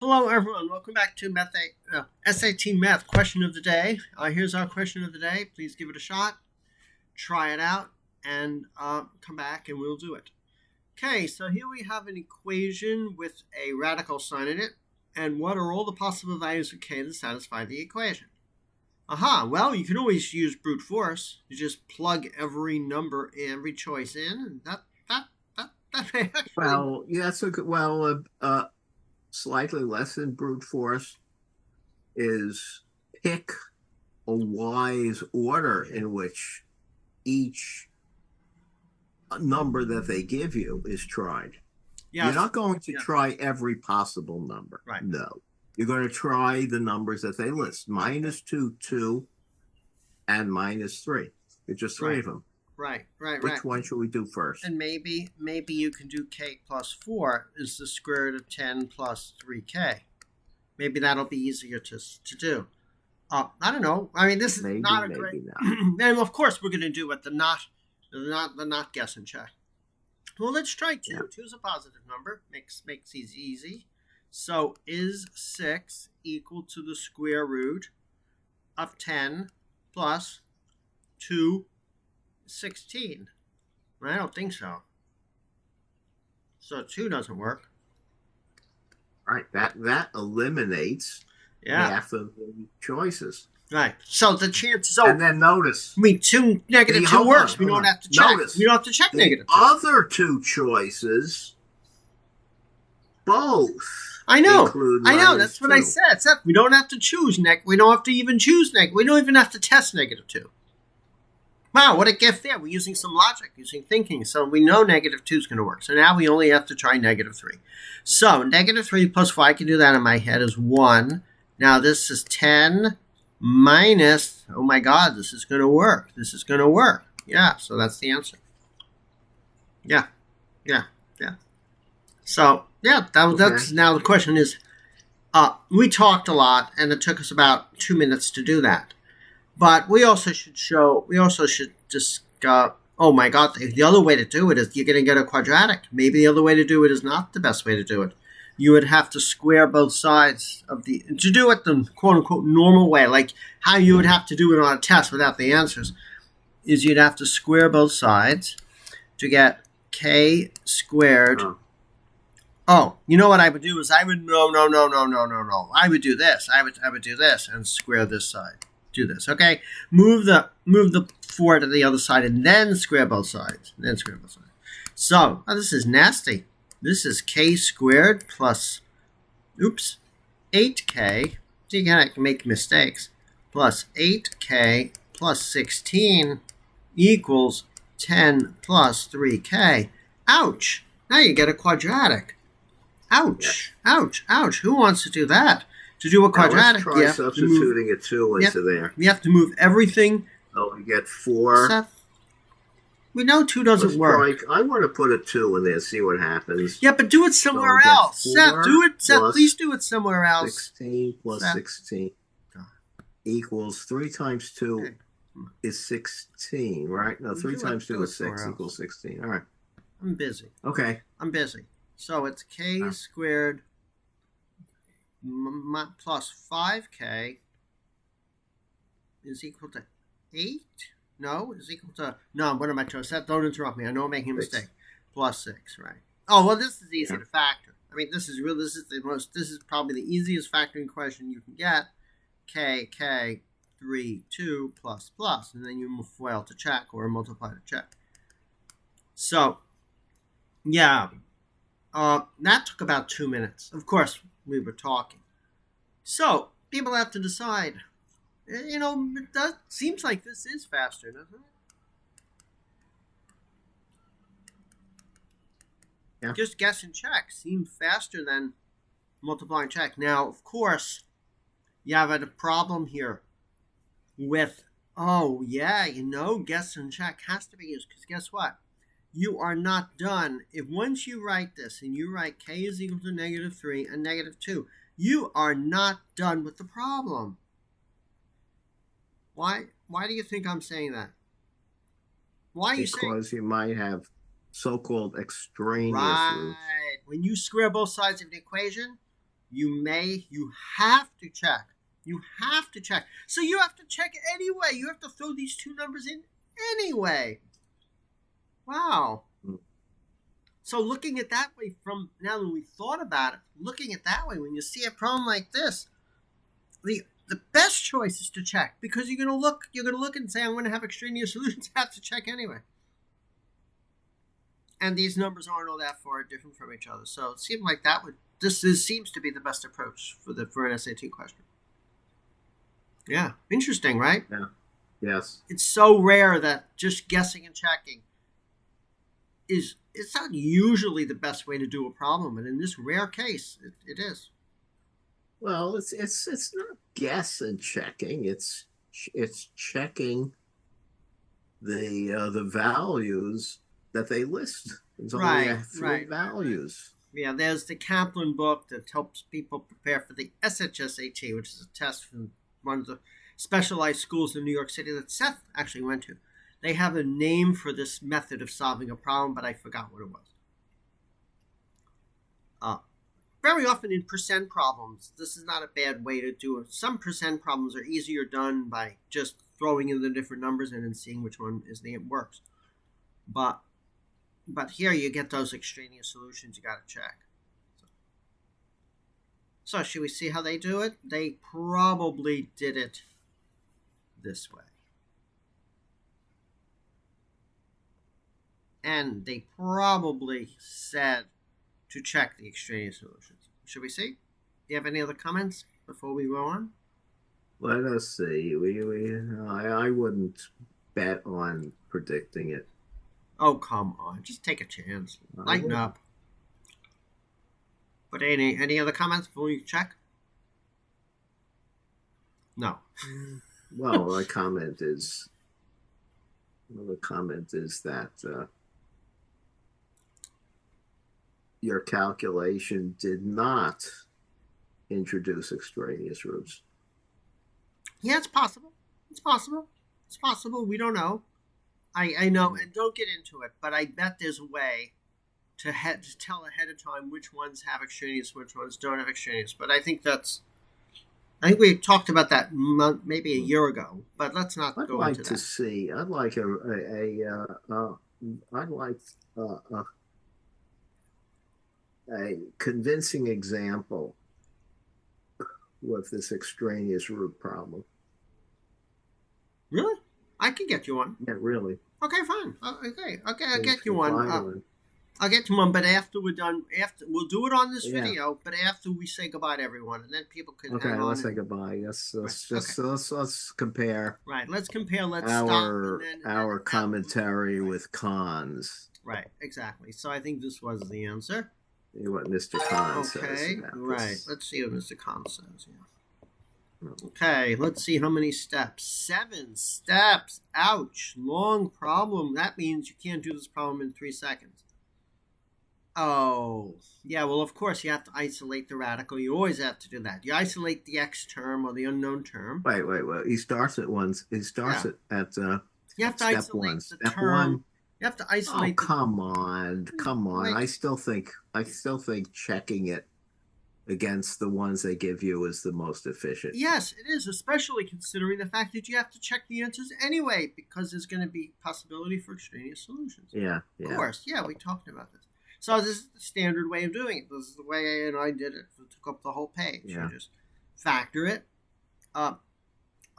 Hello, everyone. Welcome back to SAT Math question of the day. Here's our question of the day. Please give it a shot, try it out, and come back and we'll do it. Okay, so here we have an equation with a radical sign in it. And what are all the possible values of k to satisfy the equation? Well, you can always use brute force. You just plug every number, every choice in, and that may actually... Well, yeah, that's a good. Slightly less than brute force is pick a wise order in which each number that they give you is tried. Yes. You're not going to try every possible number. Right. No. You're going to try the numbers that they list. -2, 2, and -3. It's just three of them. Right. Which one should we do first? And maybe you can do k plus 4 is the square root of 10 plus 3k. Maybe that'll be easier to do. I don't know. I mean, this is not a great... And of course, we're going to do it, the not guess and check. Well, let's try 2. Yeah. 2 is a positive number. Makes easy. So is 6 equal to the square root of 10 plus 2 16? I don't think so. So 2 doesn't work. Right. That eliminates half of the choices. Right. So the chances... and then notice... negative 2 works. We don't have to check. We don't have to check negative 2. Other two choices both... I know. That's what I said. Except we don't have to choose we don't have to even choose we don't even have to test negative 2. Wow, what a gift there. We're using some logic, using thinking. So we know negative 2 is going to work. So now we only have to try negative 3. So negative 3 plus 4, I can do that in my head, is 1. Now this is 10 minus, oh my God, this is going to work. Yeah, so that's the answer. Yeah. So, yeah, that's now the question is, we talked a lot, and it took us about 2 minutes to do that. But we also should just, oh my God, the other way to do it is you're going to get a quadratic. Maybe the other way to do it is not the best way to do it. You would have to square both sides of to do it the quote-unquote normal way, like how you would have to do it on a test without the answers, is you'd have to square both sides to get k squared. Oh, you know what I would do is I would, no. I would do this. I would do this and square this side. Do this, okay? Move the 4 to the other side and then square both sides. So, this is nasty. This is k squared plus, 8k. So you can make mistakes. Plus 8k plus 16 equals 10 plus 3k. Ouch! Now you get a quadratic. Ouch! Who wants to do that? To do a quadratic, let's try substituting a 2 into there. You have to move everything. Oh, we get 4. Seth, we know 2 doesn't work. I want to put a 2 in there, see what happens. Yeah, but do it somewhere else. Seth, do it. Seth, please do it somewhere else. 16 plus 16 equals 3 times 2 is 16, right? No, 3 times 2 is 6 equals 16. All right. I'm busy. Okay. I'm busy. So it's k squared plus 5k is equal to 8? No, is equal to... No, what am I trying to say? Don't interrupt me. I know I'm making a mistake. Plus 6, right. Oh, well, this is easy to factor. I mean, this is probably the easiest factoring question you can get. K, 3, 2, plus. And then you move FOIL to check or multiply to check. So, yeah. That took about 2 minutes. Of course, we were talking. So, people have to decide. It seems like this is faster, doesn't it? Yeah. Just guess and check seems faster than multiply and check. Now, of course, you have a problem here with, guess and check has to be used. Because guess what? You are not done. If once you write this and you write k is equal to negative 3 and negative 2, you are not done with the problem. Why do you think I'm saying that? Why are you saying? Because you might have so-called extraneous roots. Right. When you square both sides of the equation, you have to check. You have to check. So you have to check anyway. You have to throw these two numbers in anyway. Wow. So looking at that way, from now that we thought about it, looking at that way, when you see a problem like this, the best choice is to check, because you're gonna look and say, I'm gonna have extraneous solutions. I have to check anyway. And these numbers aren't all that far different from each other. So it seemed like this seems to be the best approach for an SAT question. Yeah, interesting, right? Yeah. Yes. It's so rare that just guessing and checking it's not usually the best way to do a problem, and in this rare case, it is. Well, it's not guess and checking. It's checking the values that they list. There's only three values. Yeah, there's the Kaplan book that helps people prepare for the SHSAT, which is a test from one of the specialized schools in New York City that Seth actually went to. They have a name for this method of solving a problem, but I forgot what it was. Very often in percent problems, this is not a bad way to do it. Some percent problems are easier done by just throwing in the different numbers and then seeing which one works. But here you get those extraneous solutions you got to check. So should we see how they do it? They probably did it this way. And they probably said to check the extraneous solutions. Should we see? Do you have any other comments before we go on? Let us see. I wouldn't bet on predicting it. Oh, come on. Just take a chance. Lighten up. But any other comments before we check? No. Well, the comment is that your calculation did not introduce extraneous roots. Yeah, it's possible. It's possible. It's possible. We don't know. I know, and don't get into it, but I bet there's a way to tell ahead of time which ones have extraneous, which ones don't have extraneous. But I think we talked about that maybe a year ago, but let's not go into that. I'd like to see. I'd like a convincing example with this extraneous root problem. Really? I can get you one. Yeah, really. Okay, fine. Okay, I'll get you one. I'll get you one, but after we're done, we'll do it on this video. But after we say goodbye to everyone, and then people can. Okay, let's say goodbye. Let's compare. Right. Let's compare. Let's our commentary with Khan's. Right. Exactly. So I think this was the answer. What Mr. Khan says. Okay. Right. Let's see what Mr. Khan says. Yeah. Okay, let's see how many steps. 7 steps. Ouch. Long problem. That means you can't do this problem in 3 seconds. Oh, yeah, well, of course, you have to isolate the radical. You always have to do that. You isolate the x term or the unknown term. Wait. He starts at once. He starts at you have to step isolate one. the Step term. one. You have to isolate. Oh, come on. Wait. I still think checking it against the ones they give you is the most efficient. Yes, it is, especially considering the fact that you have to check the answers anyway, because there's going to be possibility for extraneous solutions. Yeah. Of course. Yeah, we talked about this. So this is the standard way of doing it. This is the way I did it. It took up the whole page. Yeah. You just factor it.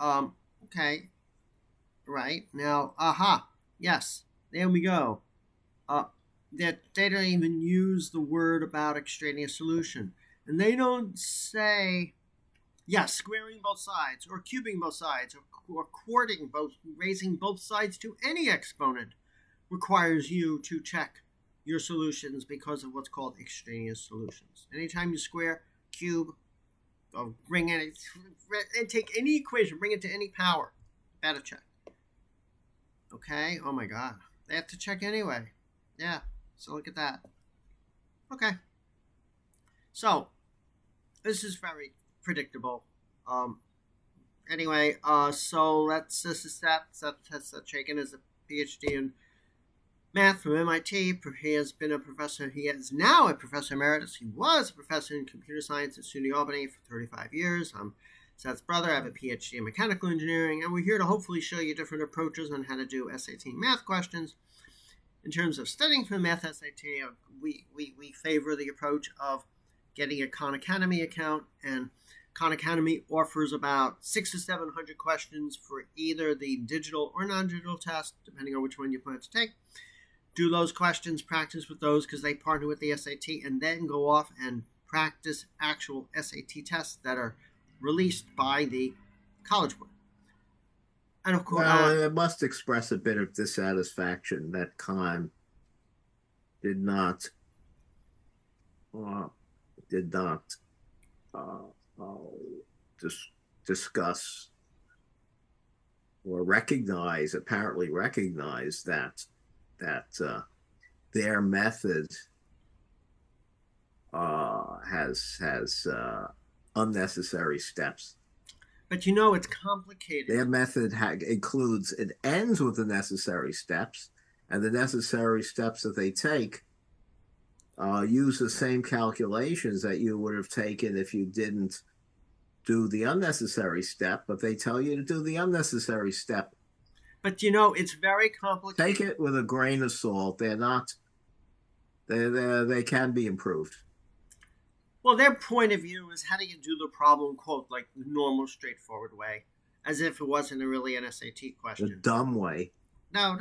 Okay. Right. Now, yes. There we go. They don't even use the word about extraneous solution. And they don't say, squaring both sides, or cubing both sides, or quarting raising both sides to any exponent requires you to check your solutions because of what's called extraneous solutions. Anytime you square, cube, or bring in it, and take any equation, bring it to any power, better check. Okay? Oh my God. They have to check anyway. Yeah. So look at that. Okay. So, this is very predictable. Anyway, so this is Seth Chaiken is a PhD in math from MIT. He has been a professor. He is now a professor emeritus. He was a professor in computer science at SUNY Albany for 35 years. I'm Seth's brother. I have a PhD in mechanical engineering, and we're here to hopefully show you different approaches on how to do SAT math questions. In terms of studying for the math SAT, we favor the approach of getting a Khan Academy account, and Khan Academy offers about 600 to 700 questions for either the digital or non-digital test, depending on which one you plan to take. Do those questions, practice with those because they partner with the SAT, and then go off and practice actual SAT tests that are released by the College Board. And of course, well, it must express a bit of dissatisfaction that Khan did not uh, discuss or apparently recognize that their method has unnecessary steps. But it's complicated. Their method includes, it ends with the necessary steps, and the necessary steps that they take use the same calculations that you would have taken if you didn't do the unnecessary step, but they tell you to do the unnecessary step. But it's very complicated. Take it with a grain of salt. They can be improved. Well, their point of view is how do you do the problem, quote, like the normal, straightforward way, as if it wasn't really an SAT question. The dumb way. No.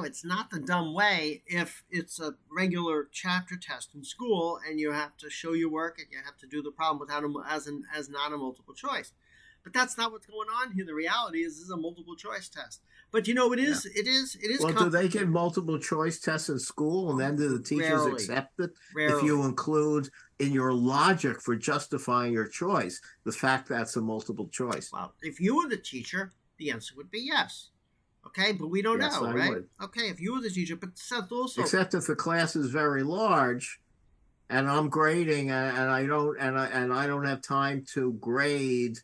It's not the dumb way if it's a regular chapter test in school and you have to show your work and you have to do the problem without as not a multiple choice. But that's not what's going on here. The reality is this is a multiple choice test. But it is. Well, do they give multiple choice tests in school, and then do the teachers accept it? Rarely. If you include in your logic for justifying your choice the fact that's a multiple choice. Well, if you were the teacher, the answer would be yes. Okay, but we don't know, right? Would. Okay, if you were the teacher, but Seth also. Except if the class is very large, and I'm grading, and I don't have time to grade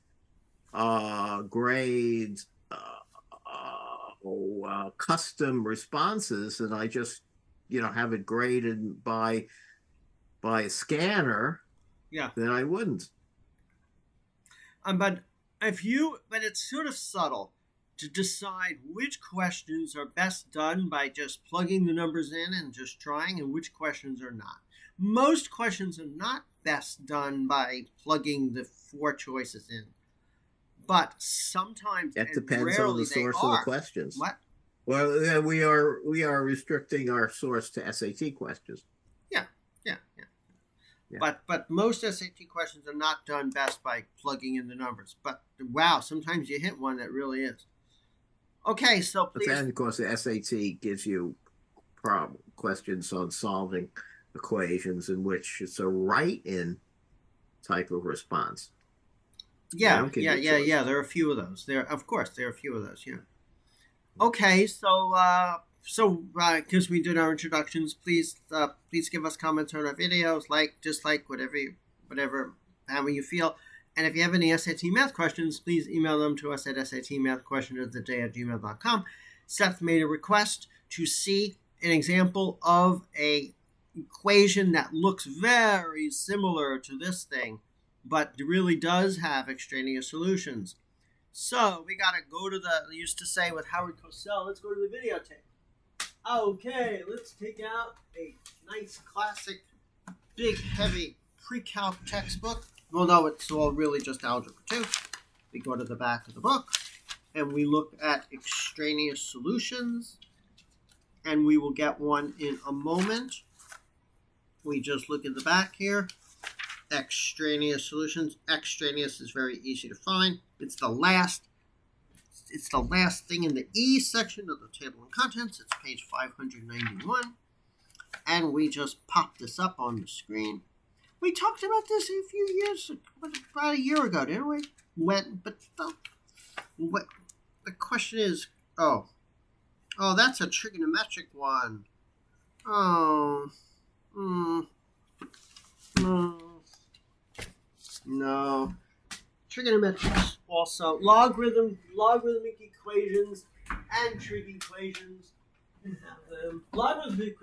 custom responses, and I just have it graded by a scanner. Yeah. Then I wouldn't. But it's sort of subtle to decide which questions are best done by just plugging the numbers in and just trying, and which questions are not. Most questions are not best done by plugging the 4 choices in. But sometimes it depends on the source of the questions. What? Well, we are restricting our source to SAT questions. Yeah. But most SAT questions are not done best by plugging in the numbers. But wow, sometimes you hit one that really is. Okay, so please. But then, of course, the SAT gives you questions on solving equations in which it's a write-in type of response. Yeah. There are a few of those. There are a few of those. Yeah. Okay, so because we did our introductions, please give us comments on our videos, dislike, whatever, however you feel. And if you have any SAT math questions, please email them to us at satmathquestionoftheday@gmail.com. Seth made a request to see an example of a equation that looks very similar to this thing, but really does have extraneous solutions. So we got to go to they used to say with Howard Cosell, let's go to the videotape. Okay, let's take out a nice classic, big, heavy pre-calc textbook. Well, no, it's all really just Algebra 2. We go to the back of the book, and we look at extraneous solutions, and we will get one in a moment. We just look at the back here. Extraneous solutions. Extraneous is very easy to find. It's the last thing in the E section of the table of contents. It's page 591. And we just pop this up on the screen. We talked about this a few years, about a year ago, didn't we? The question is, that's a trigonometric one. No. Trigonometrics also. Logarithmic equations and trig equations Logarithm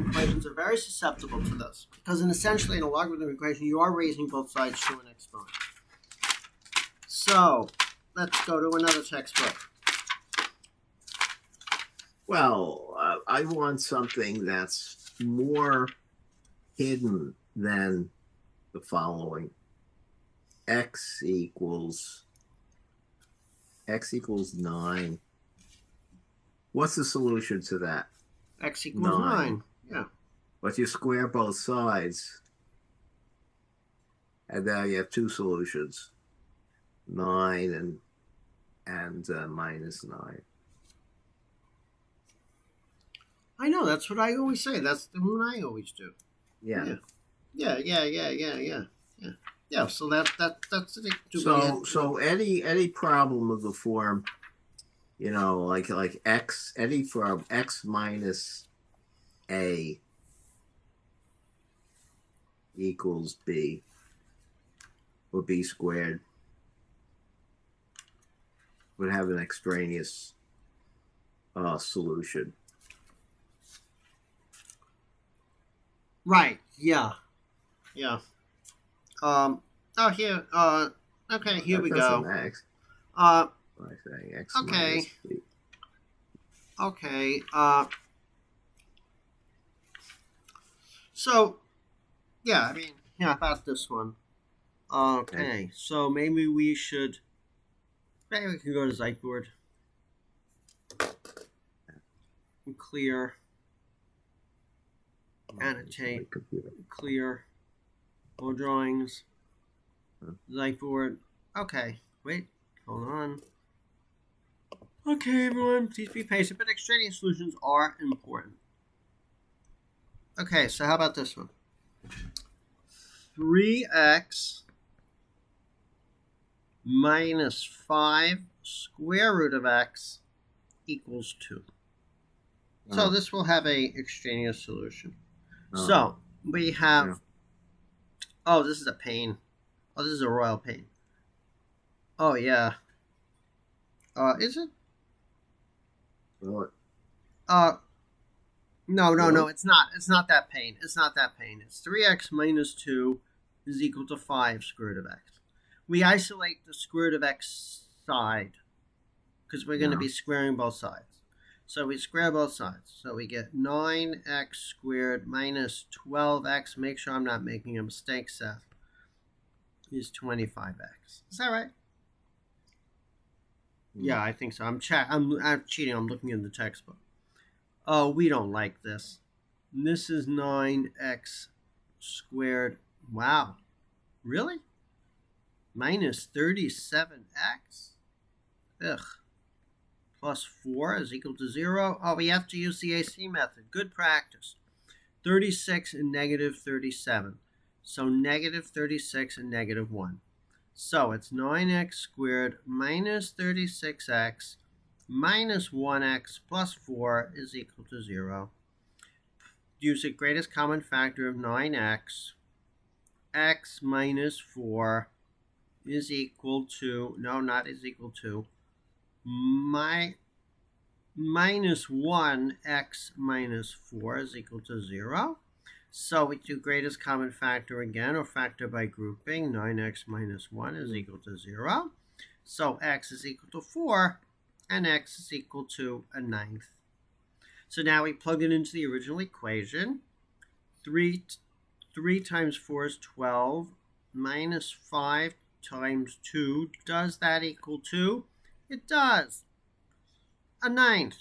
equations are very susceptible to this because, essentially, in a logarithm equation, you are raising both sides to an exponent. So, let's go to another textbook. Well, I want something that's more hidden than the following. X equals 9. What's the solution to that? X equals 9. Yeah. But you square both sides, and now you have two solutions: 9 and minus 9. I know, that's what I always say. That's the one I always do. Yeah. Yeah. So that's it. So any problem of the form, like x, any from x minus a equals b, or b squared, would have an extraneous solution. Right. Yeah. Here. Okay. Here we go. X. X Okay. Minus b. Okay. So, yeah. About this one. Okay. So maybe we can go to Xiteboard. Clear. Annotate. Clear. All drawings. Xiteboard. Okay. Wait. Hold on. Okay, everyone. Please be patient. But extraneous solutions are important. Okay. So how about this one? 3x minus 5 square root of x equals 2. So this will have a extraneous solution. So we have. Yeah. Oh, this is a pain. Oh, this is a royal pain. Oh yeah. Is it? What? No. It's not. It's not that pain. It's 3x minus 2 is equal to 5 square root of x. We isolate the square root of x side because we're going to be squaring both sides. So we square both sides. So we get 9x squared minus 12x. Make sure I'm not making a mistake, Seth. Is 25x. Is that right? Yeah, I think so. I'm cheating. I'm looking in the textbook. Oh, we don't like this. This is 9x squared. Wow. Really? Minus 37x? Ugh. Plus 4 is equal to 0. Oh, we have to use the AC method. Good practice. 36 and negative 37. So negative 36 and negative 1. So it's 9x squared minus 36x minus 1x plus 4 is equal to 0. Use the greatest common factor of 9x. X minus 4 is equal to, no, not is equal to, minus 1x minus 4 is equal to 0. So we do greatest common factor again, or factor by grouping. 9x minus 1 is equal to 0. So x is equal to 4, and x is equal to a ninth. So now we plug it into the original equation. 3 times 4 is 12, minus 5 times 2. Does that equal 2? It does. A ninth.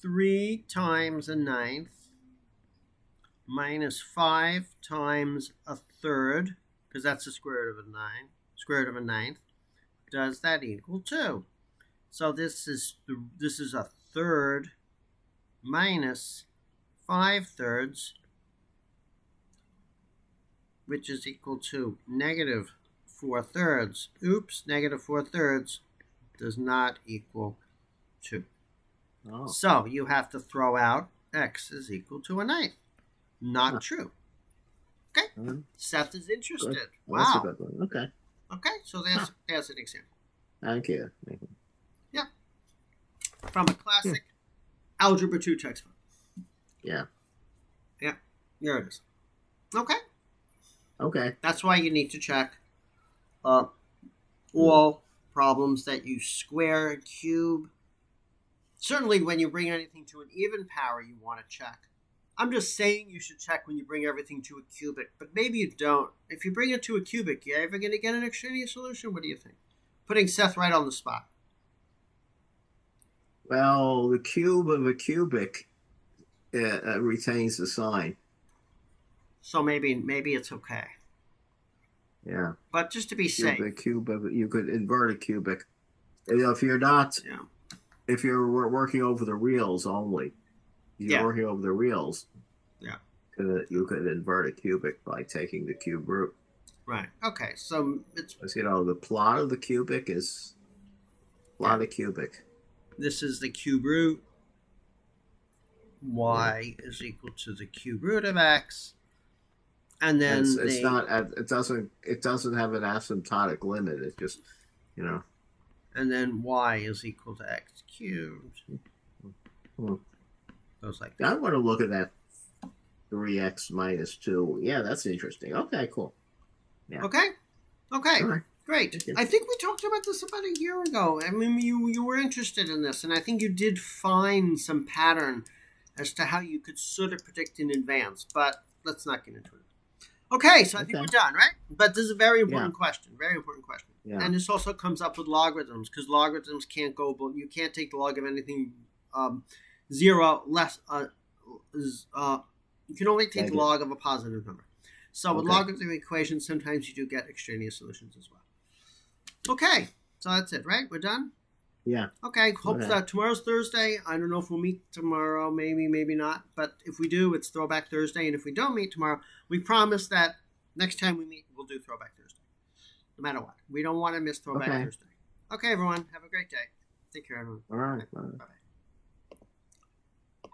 3 times a ninth minus 5 times a third, because that's the square root of a ninth. Does that equal 2? So this is a third minus 5 thirds, which is equal to negative 4 thirds. Oops, negative 4 thirds does not equal 2. Oh. So you have to throw out x is equal to a ninth. Not true. Okay. Seth is interested. Good. Wow. That's a good one. Okay. Okay, so there's an example. Thank you. Yeah. From a classic Algebra 2 textbook. Yeah. Yeah, here it is. Okay. Okay. That's why you need to check all problems that use square and cube. Certainly when you bring anything to an even power, you want to check. I'm just saying you should check when you bring everything to a cubic, but maybe you don't. If you bring it to a cubic, you ever going to get an extraneous solution? What do you think? Putting Seth right on the spot. Well, the cube of a cubic retains the sign. So maybe it's okay. Yeah. But just to be safe. You could invert a cubic. If you're not, if you're working over the reals only, working over the reals. Yeah. You could invert a cubic by taking the cube root. Right. Okay. So it's the plot of the cubic is plot of cubic. This is the cube root. Y is equal to the cube root of x. And then it doesn't have an asymptotic limit. It's just, And then y is equal to x cubed. Goes like that. I want to look at that 3x minus 2. Yeah, that's interesting. Okay, cool. Yeah. Okay. Right. Great. I think we talked about this about a year ago. I mean, you were interested in this, and I think you did find some pattern as to how you could sort of predict in advance, but let's not get into it. Okay, so I think we're done, right? But this is a very important question. Very important question. Yeah. And this also comes up with logarithms, because logarithms can't go, but you can't take the log of anything 0 less. You can only take the log of a positive number. So with logarithm equations, sometimes you do get extraneous solutions as well. Okay, so that's it, right? We're done? Yeah. Okay, hope that tomorrow's Thursday. I don't know if we'll meet tomorrow, maybe not. But if we do, it's Throwback Thursday. And if we don't meet tomorrow, we promise that next time we meet, we'll do Throwback Thursday. No matter what. We don't want to miss Throwback Thursday. Okay, everyone. Have a great day. Take care, everyone. All right. Bye-bye.